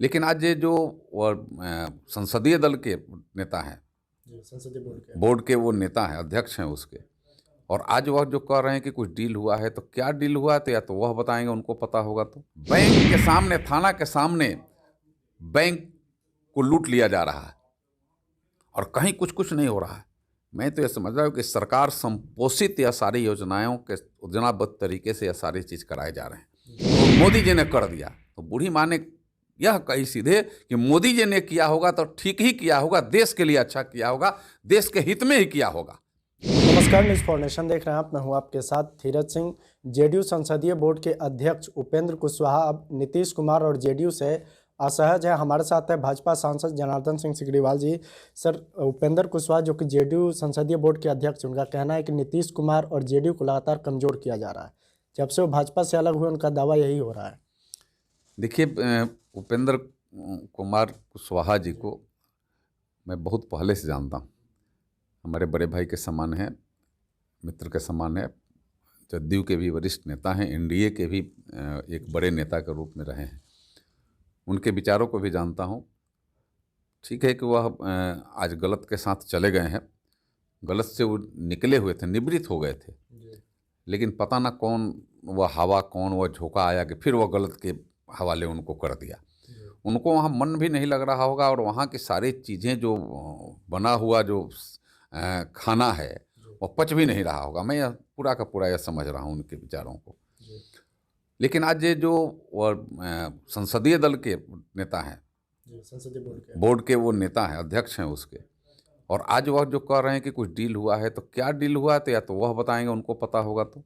लेकिन आज ये जो संसदीय दल के नेता हैं, जी, संसदीय बोर्ड के वो नेता हैं, अध्यक्ष हैं उसके, और आज वह जो कह रहे हैं कि कुछ डील हुआ है, तो क्या डील हुआ है तो या तो वह बताएंगे, उनको पता होगा। तो बैंक के सामने, थाना के सामने बैंक को लूट लिया जा रहा है और कहीं कुछ कुछ नहीं हो रहा है। मैं तो ये समझ रहा हूँ कि सरकार संपोषित या सारी योजनाओं के योजनाबद्ध तरीके से यह सारी चीज़ कराए जा रहे हैं। तो मोदी जी ने कर दिया, तो बूढ़ी माँ ने यह कही सीधे कि मोदी जी ने किया होगा तो ठीक ही किया होगा, देश के लिए अच्छा किया होगा, देश के हित में ही किया होगा। नमस्कार, न्यूज़ फॉर नेशन देख रहे हैं आप। मैं हूं आपके साथ धीरज सिंह। जेडीयू संसदीय बोर्ड के अध्यक्ष उपेंद्र कुशवाहा अब नीतीश कुमार और जेडीयू से असहज है। हमारे साथ है भाजपा सांसद जनार्दन सिंह सिग्रीवाल जी। सर, उपेंद्र कुशवाहा जो कि जेडीयू संसदीय बोर्ड के अध्यक्ष, उनका कहना है कि नीतीश कुमार और जेडीयू को लगातार कमजोर किया जा रहा है। जब से वो भाजपा से अलग हुए, उनका दावा यही हो रहा है। देखिए, उपेंद्र कुमार कुशवाहा जी को मैं बहुत पहले से जानता हूँ। हमारे बड़े भाई के समान है, मित्र के समान है, जदयू के भी वरिष्ठ नेता हैं, एनडीए के भी एक बड़े नेता के रूप में रहे हैं। उनके विचारों को भी जानता हूँ। ठीक है कि वह आज गलत के साथ चले गए हैं, गलत से वो निकले हुए थे, निवृत्त हो गए थे, लेकिन पता ना कौन वह हवा, कौन वह झोंका आया कि फिर वह गलत के हवाले उनको कर दिया। उनको वहाँ मन भी नहीं लग रहा होगा, और वहाँ की सारी चीज़ें जो बना हुआ जो खाना है वो पच भी नहीं रहा होगा। मैं यह पूरा का पूरा यह समझ रहा हूँ उनके विचारों को। लेकिन आज ये जो संसदीय दल के नेता हैं, संसदीय बोर्ड के वो नेता हैं, अध्यक्ष हैं उसके, और आज वह जो कह रहे हैं कि कुछ डील हुआ है, तो क्या डील हुआ है तो या तो वह बताएंगे, उनको पता होगा। तो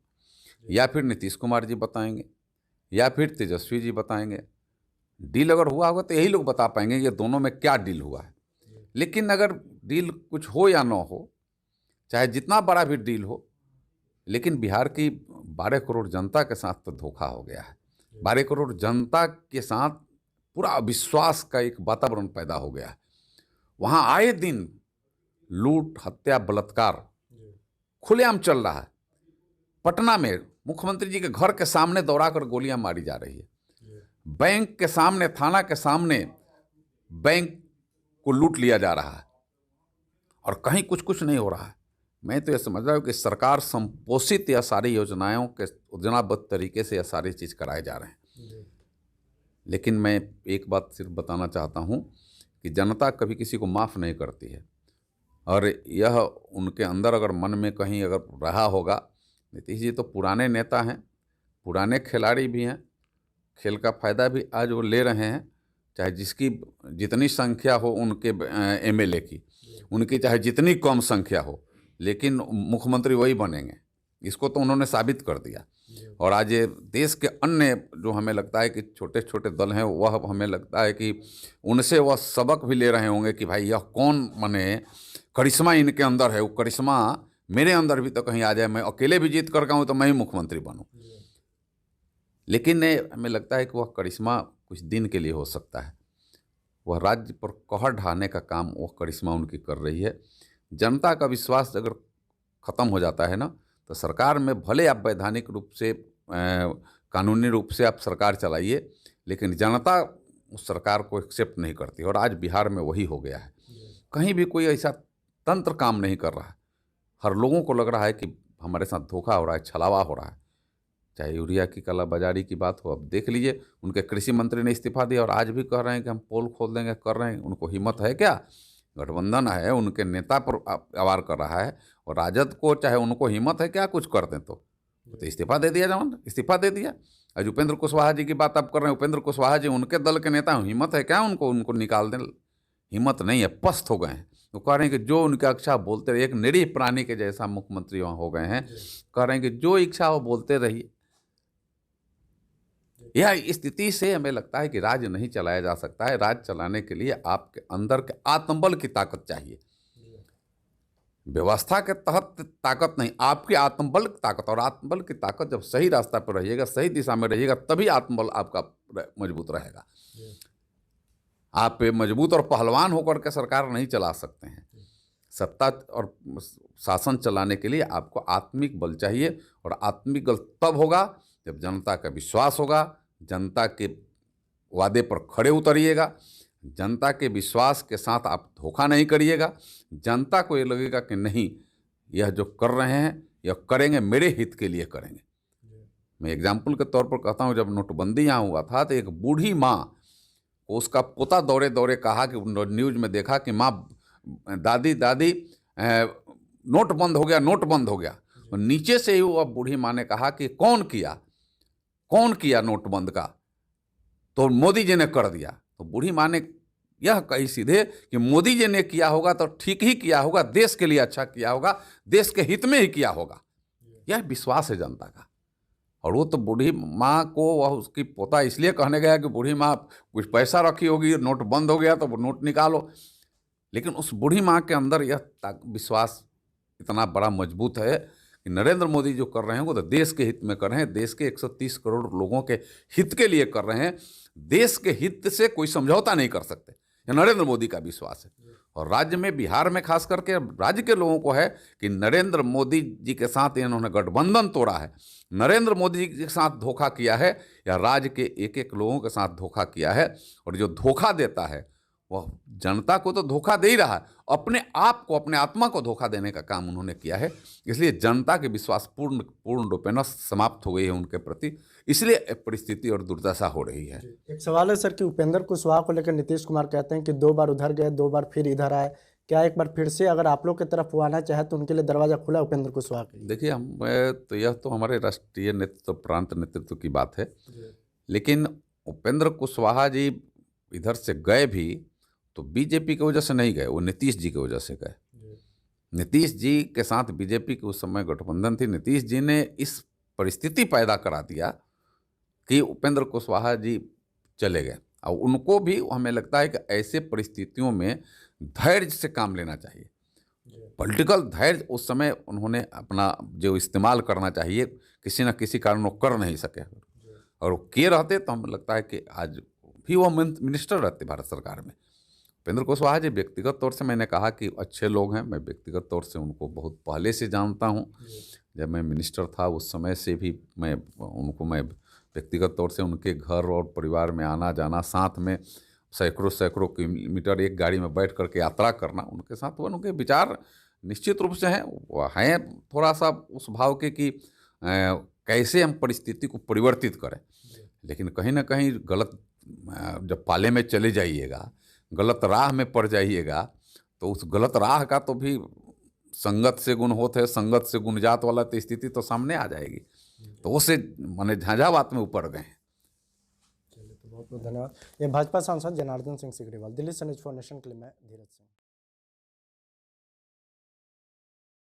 या फिर नीतीश कुमार जी बताएंगे, या फिर तेजस्वी जी बताएंगे। डील अगर हुआ होगा तो यही लोग बता पाएंगे ये दोनों में क्या डील हुआ है। लेकिन अगर डील कुछ हो या ना हो, चाहे जितना बड़ा भी डील हो, लेकिन बिहार की 12 करोड़ जनता के साथ तो धोखा हो गया है। 12 करोड़ जनता के साथ पूरा अविश्वास का एक वातावरण पैदा हो गया है। वहाँ आए दिन लूट, हत्या, बलात्कार खुलेआम चल रहा है। पटना में मुख्यमंत्री जी के घर के सामने दौड़ा कर गोलियां मारी जा रही है। बैंक के सामने, थाना के सामने बैंक को लूट लिया जा रहा है और कहीं कुछ कुछ नहीं हो रहा है। मैं तो ये समझ रहा हूँ कि सरकार संपोषित या सारी योजनाओं के योजनाबद्ध तरीके से यह सारी चीज़ कराए जा रहे हैं। लेकिन मैं एक बात सिर्फ बताना चाहता हूँ कि जनता कभी किसी को माफ़ नहीं करती है, और यह उनके अंदर अगर मन में कहीं अगर रहा होगा। नीतीश जी तो पुराने नेता हैं, पुराने खिलाड़ी भी हैं, खेल का फ़ायदा भी आज वो ले रहे हैं। चाहे जिसकी जितनी संख्या हो उनके एमएलए की, उनकी चाहे जितनी कम संख्या हो, लेकिन मुख्यमंत्री वही बनेंगे। इसको तो उन्होंने साबित कर दिया। और आज ये देश के अन्य जो हमें लगता है कि छोटे छोटे दल हैं, वह हमें लगता है कि उनसे वह सबक भी ले रहे होंगे कि भाई यह कौन बने, करिश्मा इनके अंदर है, वो करिश्मा मेरे अंदर भी तो कहीं आ जाए, मैं अकेले भी जीत कर कहूँ तो मैं ही मुख्यमंत्री बनूँ। लेकिन हमें लगता है कि वह करिश्मा कुछ दिन के लिए हो सकता है। वह राज्य पर कहर ढाने का काम वह करिश्मा उनकी कर रही है। जनता का विश्वास अगर ख़त्म हो जाता है ना, तो सरकार में भले आप वैधानिक रूप से, कानूनी रूप से आप सरकार चलाइए, लेकिन जनता उस सरकार को एक्सेप्ट नहीं करती। और आज बिहार में वही हो गया है। कहीं भी कोई ऐसा तंत्र काम नहीं कर रहा है। हर लोगों को लग रहा है कि हमारे साथ धोखा हो रहा है, छलावा हो रहा है। चाहे यूरिया की कालाबाजारी की बात हो, अब देख लीजिए, उनके कृषि मंत्री ने इस्तीफा दिया और आज भी कह रहे हैं कि हम पोल खोल देंगे, कर रहे हैं। उनको हिम्मत है क्या? गठबंधन है, उनके नेता पर वार कर रहा है, और राजद को चाहे उनको हिम्मत है क्या कुछ कर दें तो इस्तीफा दे दिया, जवान इस्तीफा दे दिया। आज उपेंद्र कुशवाहा जी की बात आप कर रहे हैं, उपेंद्र कुशवाहा जी उनके दल के नेता हैं, हिम्मत है क्या उनको निकाल दें? हिम्मत नहीं है, पस्त हो गए हैं। तो कह रहे हैं कि जो उनकी इच्छा बोलते रहिए, एक निरीह प्राणी के जैसा मुख्यमंत्री वहाँ हो गए हैं। कह रहे हैं कि जो इच्छा हो बोलते रहिए। यह स्थिति से हमें लगता है कि राज्य नहीं चलाया जा सकता है। राज्य चलाने के लिए आपके अंदर के आत्मबल की ताकत चाहिए। व्यवस्था के तहत ताकत नहीं, आपकी आत्मबल की ताकत। और आत्मबल की ताकत जब सही रास्ता पर रहिएगा, सही दिशा में रहिएगा, तभी आत्मबल आपका मजबूत रहेगा। आप मजबूत और पहलवान होकर के सरकार नहीं चला सकते हैं। सत्ता और शासन चलाने के लिए आपको आत्मिक बल चाहिए, और आत्मिक बल तब होगा जब जनता का विश्वास होगा, जनता के वादे पर खड़े उतरिएगा, जनता के विश्वास के साथ आप धोखा नहीं करिएगा। जनता को ये लगेगा कि नहीं, यह जो कर रहे हैं यह करेंगे, मेरे हित के लिए करेंगे। मैं एग्जाम्पल के तौर पर कहता हूँ, जब नोटबंदी यहाँ हुआ था तो एक बूढ़ी माँ को उसका पोता दौड़े दौड़े कहा कि न्यूज़ में देखा कि माँ, दादी दादी नोट बंद हो गया, नोट बंद हो गया। और नीचे से ही वो बूढ़ी माँ ने कहा कि कौन किया नोट बंद का? तो मोदी जी ने कर दिया। तो बूढ़ी माँ ने यह कही सीधे कि मोदी जी ने किया होगा तो ठीक ही किया होगा, देश के लिए अच्छा किया होगा, देश के हित में ही किया होगा। यह विश्वास है जनता का। और वो तो बूढ़ी माँ को वह उसकी पोता इसलिए कहने गया कि बूढ़ी माँ कुछ पैसा रखी होगी, नोट बंद हो गया तो वो नोट निकालो। लेकिन उस बूढ़ी माँ के अंदर यह विश्वास इतना बड़ा मजबूत है कि नरेंद्र मोदी जो कर रहे हैं वो तो देश के हित में कर रहे हैं, देश के 130 करोड़ लोगों के हित के लिए कर रहे हैं। देश के हित से कोई समझौता नहीं कर सकते, यह नरेंद्र मोदी का विश्वास है। और राज्य में, बिहार में खास करके राज्य के लोगों को है कि नरेंद्र मोदी जी के साथ इन्होंने गठबंधन तोड़ा है, नरेंद्र मोदी जी के साथ धोखा किया है, या राज्य के एक एक लोगों के साथ धोखा किया है। और जो धोखा देता है वह जनता को तो धोखा दे ही रहा है, अपने आप को, अपने आत्मा को धोखा देने का काम उन्होंने किया है। इसलिए जनता के विश्वास पूर्ण रूपेण समाप्त हो गई है उनके प्रति, इसलिए परिस्थिति और दुर्दशा हो रही है। एक सवाल है सर कि उपेंद्र कुशवाहा को लेकर नीतीश कुमार कहते हैं कि 2 बार उधर गए, 2 बार फिर इधर आए। क्या एक बार फिर से अगर आप लोग की तरफ वो आना चाहे तो उनके लिए दरवाजा खुला है उपेंद्र कुशवाहा के लिए? देखिए, तो यह तो हमारे राष्ट्रीय नेतृत्व, प्रांत नेतृत्व की बात है। लेकिन उपेंद्र कुशवाहा जी इधर से गए भी तो बीजेपी की वजह से नहीं गए, वो नीतीश जी की वजह से गए। नीतीश जी के साथ बीजेपी की उस समय गठबंधन थी। नीतीश जी ने इस परिस्थिति पैदा करा दिया कि उपेंद्र कुशवाहा जी चले गए। और उनको भी, हमें लगता है कि ऐसे परिस्थितियों में धैर्य से काम लेना चाहिए। पॉलिटिकल धैर्य उस समय उन्होंने अपना जो इस्तेमाल करना चाहिए, किसी न किसी कारण वो कर नहीं सके। और वो किए रहते तो हमें लगता है कि आज भी वो मिनिस्टर रहते भारत सरकार में। उपेंद्र कुशवाहा जी व्यक्तिगत तौर से, मैंने कहा कि अच्छे लोग हैं, मैं व्यक्तिगत तौर से उनको बहुत पहले से जानता हूं। जब मैं मिनिस्टर था उस समय से भी मैं व्यक्तिगत तौर से उनके घर और परिवार में आना जाना, साथ में सैकड़ों किलोमीटर एक गाड़ी में बैठ करके यात्रा करना उनके साथ, वो उनके विचार निश्चित रूप से हैं थोड़ा सा उस भाव के कि कैसे हम परिस्थिति को परिवर्तित करें। लेकिन कहीं ना कहीं गलत, जब पाले में चले जाइएगा, गलत राह में पड़ जाइएगा, तो उस गलत राह का तो भी संगत से गुण होत है, संगत से गुण जात वाला तो स्थिति तो सामने आ जाएगी। तो उससे माने झांझावात में ऊपर गए हैं। चलिए, तो बहुत बहुत धन्यवाद। ये भाजपा सांसद जनार्दन सिंह सिकरीवाल। दिल्ली से न्यूज़ फॉर नेशन के लिए मैं धीरज सिंह।